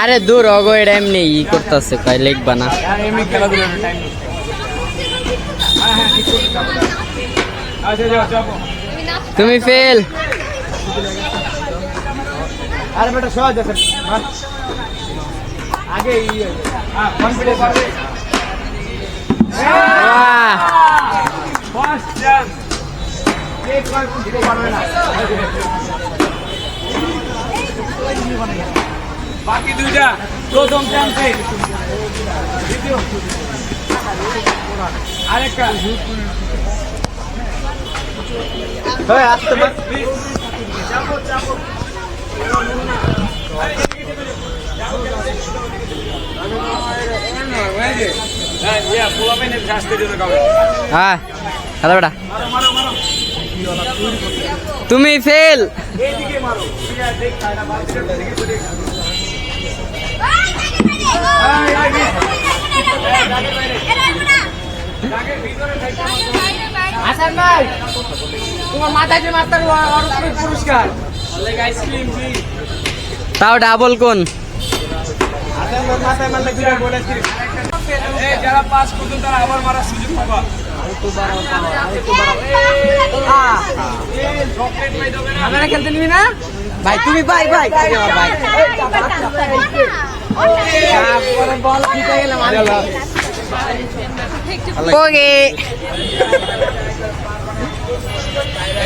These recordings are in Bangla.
আরে দূর অগো এটা এমনি ই করতেছে কয় লিখবা না তুমি ফেল আরে বেটা সহজ আছে আগে কনফিডেন্স আছে ফার্স্ট চান্স এক বার দিতে পারবে না বাকি দুইটা প্রথম চান্সে দ্বিতীয় আরেকটা হয় আসতে পার চাপো চাপো হ্যাঁ হ্যালো বেটা তুমি ফেল তোমার মাথায় যে মারতে পুরস্কার তাও ডাবল কোন যারা পাস করতো তারা আবার মারার সুযোগ পাবা আপনারা খেলতে নিবি না ভাই তুমি ভাই ভাই ভাই বল জিতে গেলাম ওকে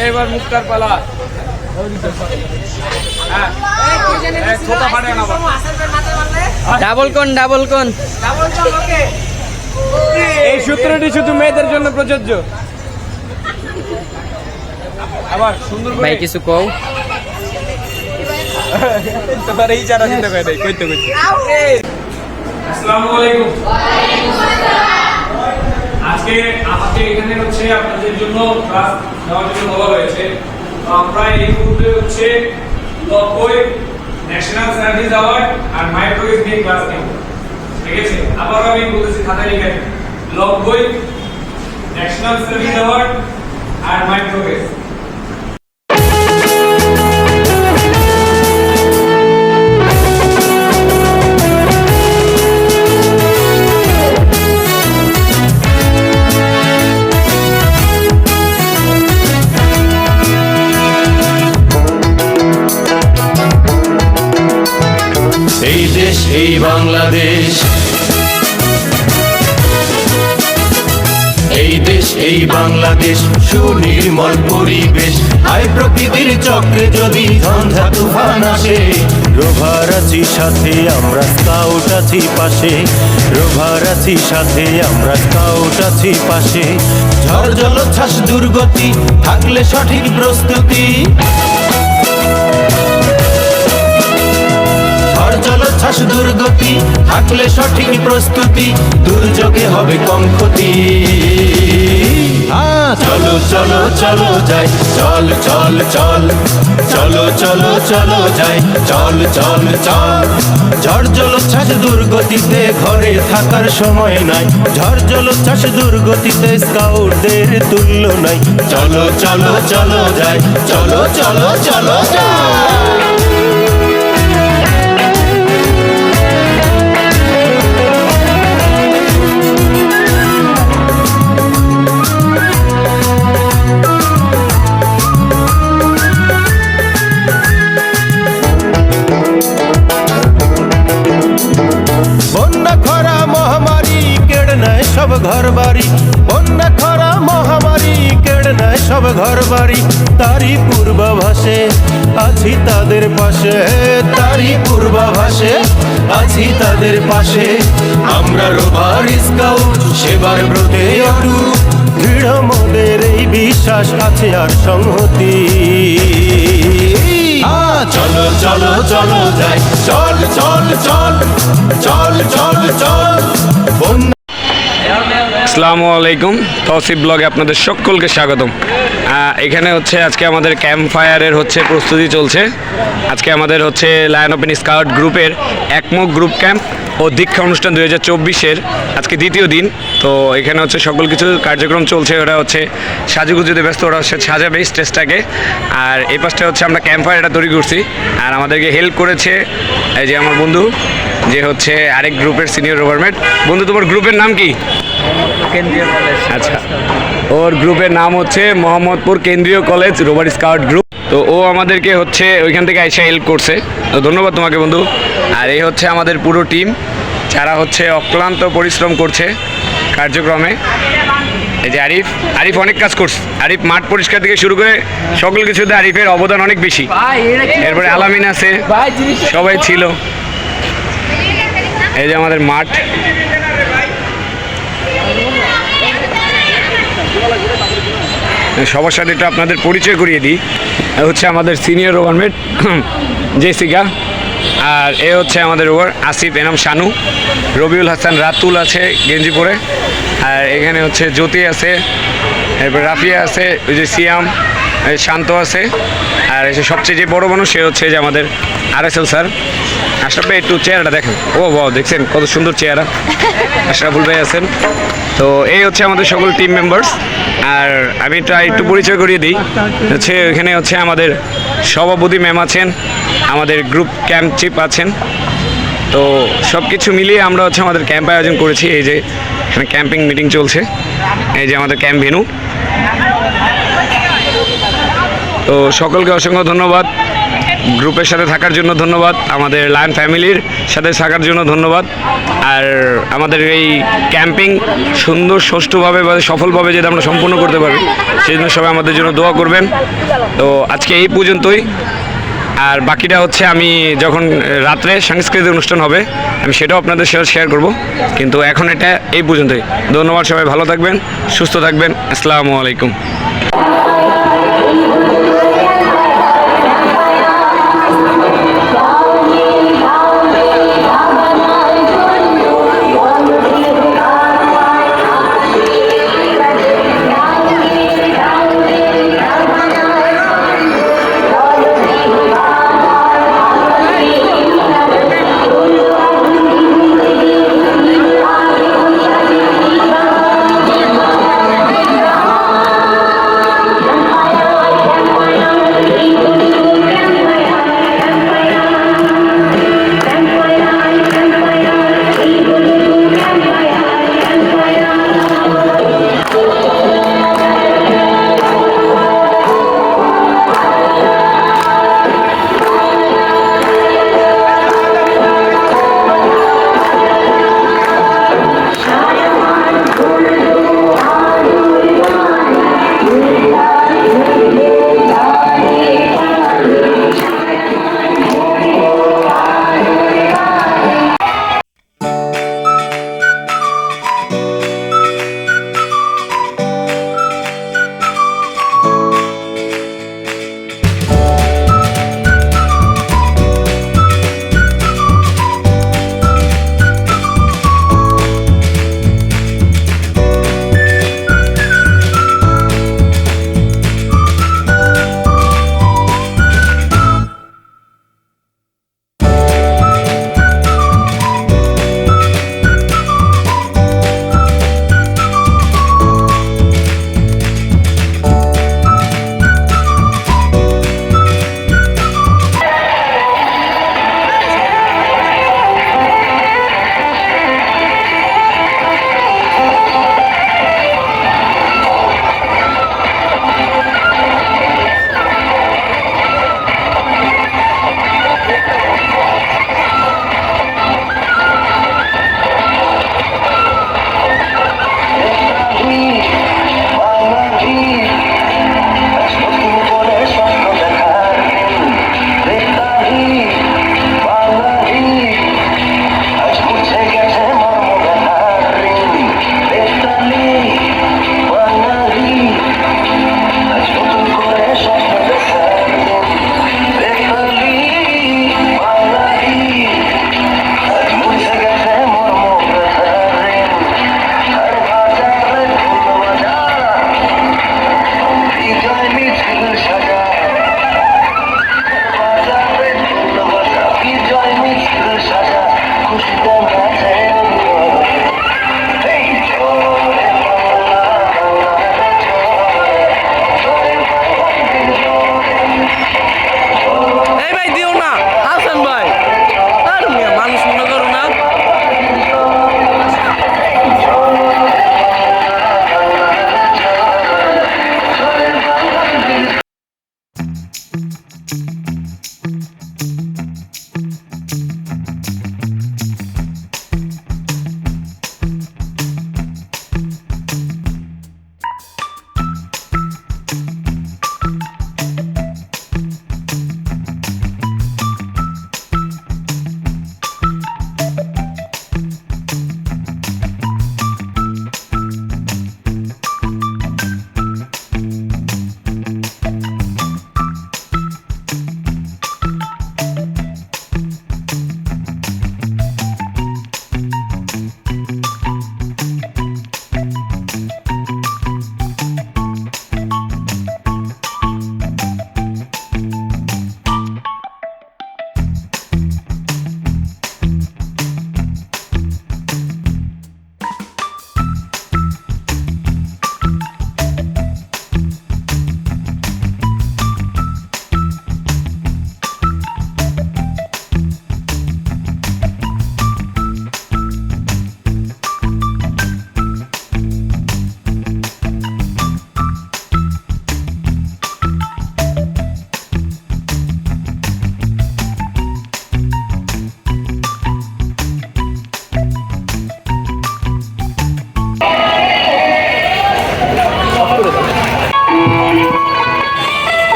এবার মুক্তার পালা ডাবল কোন ডাবল কোন এই সূত্রটি শুধু মেয়েদের জন্য প্রযোজ্য আবার সুন্দর ভাই কিছু কও তোমার এই চারা দিতে কই নাই কইতে কইতে আসসালামু আলাইকুম আজকে আমাকে এখানে হচ্ছে আপনাদের জন্য ক্লাস দেওয়ার জন্য বলা হয়েছে তো আমরা এই মুহূর্তে হচ্ছে 90 ন্যাশনাল সার্ভিস অ্যাওয়ার্ড আর মাইক্রোওয়েভ নিয়ে ক্লাস নেব ঠিক আছে আবার আমি বলতেছি খাতায় লিখে 90 ন্যাশনাল সার্ভিস অ্যাওয়ার্ড আর মাইক্রোওয়েভ এই বাংলাদেশ এই দেশ এই বাংলাদেশ সুনির্মল পরিবেশ আয় প্রকৃতির চক্রে যদি ঝঞ্ঝা তুফান আসে রোভার আছি সাথে আমরা স্কাউট আছি পাশে রোভার আছি সাথে আমরা স্কাউট আছি পাশে ঝড় জলোচ্ছ্বাস দুর্গতি থাকলে সঠিক প্রস্তুতি জলোচ্ছ্বাস দুর্গতি থাকলে সঠিক প্রস্তুতি দুর্যোগে হবে কম ক্ষতি চলো চলো চলো যাই চল চল চল চলো চলো চলো যাই চল চল চল ঝড় জলোচ্ছ্বাস দুর্গতিতে ঘরে থাকার সময় নাই ঝড় জলোচ্ছ্বাস দুর্গতিতে স্কাউটদের তুল্য নাই চলো চলো চলো যাই চলো চলো চলো যাই সব ঘর বাড়ি বন্যা খরা মহামারী কেড়ে নেয় সব ঘর বাড়ি তারই পূর্বাভাসে আছি তাদের পাশে, তারই পূর্বাভাসে আছি তাদের পাশে। আমরা রোভার স্কাউট সেবার ব্রতে অটুট, দৃঢ় মোদের এই বিশ্বাস আছে আর সংহতি। চলো চলো চলো যাই, চল চল চল চল চল চল। আসসালামু আলাইকুম, তৌসিফ ব্লগে আপনাদের সকলকে স্বাগতম। এখানে হচ্ছে আজকে আমাদের ক্যাম্প ফায়ারের হচ্ছে প্রস্তুতি চলছে। আজকে আমাদের হচ্ছে লায়ন ওপেন স্কাউট গ্রুপের একমুখ গ্রুপ ক্যাম্প ও দীক্ষা অনুষ্ঠান 2024-এর আজকে দ্বিতীয় দিন। তো এখানে হচ্ছে সকল কিছু কার্যক্রম চলছে। ওরা হচ্ছে সাজুগুজুতে ব্যস্ত, ওরা হচ্ছে সাজাবে স্টেজটাকে। আর এই পাশটা হচ্ছে আমরা ক্যাম্প ফায়ারটা তৈরি করছি। আর আমাদেরকে হেল্প করেছে এই যে আমার বন্ধু, যে হচ্ছে আরেক গ্রুপের সিনিয়র গভর্নমেন্ট বন্ধু। তোমার গ্রুপের নাম কি? কেন্দ্রীয় কলেজ। আচ্ছা, ওর গ্রুপের নাম হচ্ছে মোহাম্মদপুর কেন্দ্রীয় কলেজ রোভার স্কাউট গ্রুপ। তো ও আমাদেরকে হচ্ছে ওইখান থেকে এসে হেল্প করছে, তো ধন্যবাদ তোমাকে বন্ধু। আর এই হচ্ছে আমাদের পুরো টিম, যারা হচ্ছে অক্লান্ত পরিশ্রম করছে কার্যক্রমে। এই যে আরিফ, আরিফ অনেক কাজ করছে। আরিফ মাঠ পরিষ্কার থেকে শুরু করে সকল কিছুতে আরিফের অবদান অনেক বেশি। এরপরে আলামিন আছে, সবাই ছিল। এই যে আমাদের মাঠ, সবার সাথে একটু আপনাদের পরিচয় করিয়ে দিই। হচ্ছে আমাদের সিনিয়র গভর্নমেন্ট জেসিকা, আর এ হচ্ছে আমাদের ওভার আসিফ এনাম শানু, রবিউল হাসান রাতুল আছে গেঞ্জি পরে, আর এখানে হচ্ছে জ্যোতি আছে, এরপর রাফিয়া আছে, ওই যে সিয়াম, শান্ত আছে, আর এসে সবচেয়ে যে বড় মানুষ সে হচ্ছে যে আমাদের RSL স্যার। আশরাফ ভাই একটু চেহারাটা দেখেন, ও বাহ দেখছেন কত সুন্দর চেহারা, আশরাফুল ভাই আছেন। তো এই হচ্ছে আমাদের সকল টিম মেম্বার্স। আর আমি একটু পরিচয় করিয়ে দিই, হচ্ছে এখানে হচ্ছে আমাদের সভাপতি ম্যাম আছেন, আমাদের গ্রুপ ক্যাম্প চিফ আছেন। তো সব কিছু মিলিয়ে আমরা হচ্ছে আমাদের ক্যাম্প আয়োজন করেছি। এই যে এখানে ক্যাম্পিং মিটিং চলছে, এই যে আমাদের ক্যাম্প ভেন্যু। তো সকলকে অসংখ্য ধন্যবাদ, গ্রুপের সাথে থাকার জন্য ধন্যবাদ, আমাদের লায়ন ফ্যামিলির সাথে থাকার জন্য ধন্যবাদ। আর আমাদের এই ক্যাম্পিং সুন্দর সুষ্ঠুভাবে বা সফলভাবে যদি আমরা সম্পূর্ণ করতে পারি, সেই জন্য সবাই আমাদের জন্য দোয়া করবেন। তো আজকে এই পর্যন্তই। আর বাকিটা হচ্ছে আমি যখন রাত্রে সাংস্কৃতিক অনুষ্ঠান হবে আমি সেটাও আপনাদের সাথে শেয়ার করব, কিন্তু এখন এটা এই পর্যন্তই। ধন্যবাদ, সবাই ভালো থাকবেন, সুস্থ থাকবেন। আসসালামু আলাইকুম।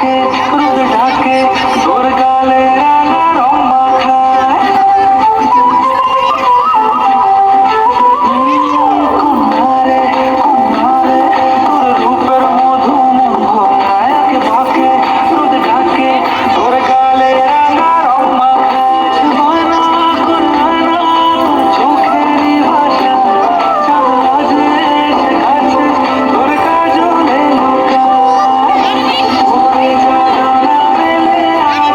ভাকে রোদ ঢাকে তোর গালে রাঙা রং মাখা কুমারে কুমারে তোর রূপের মধু মন ভরায় ভাকে রোদ ঢাকে তোর গালে রাঙা রং মাখা মনা কুনানা চোখেরই ভাষা চাঁদ রাজে এসে কাছে তোর কাজলে লুকা ওরে জানা মেলে আজ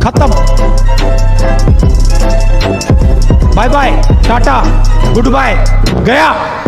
खत्म bye bye tata goodbye गया।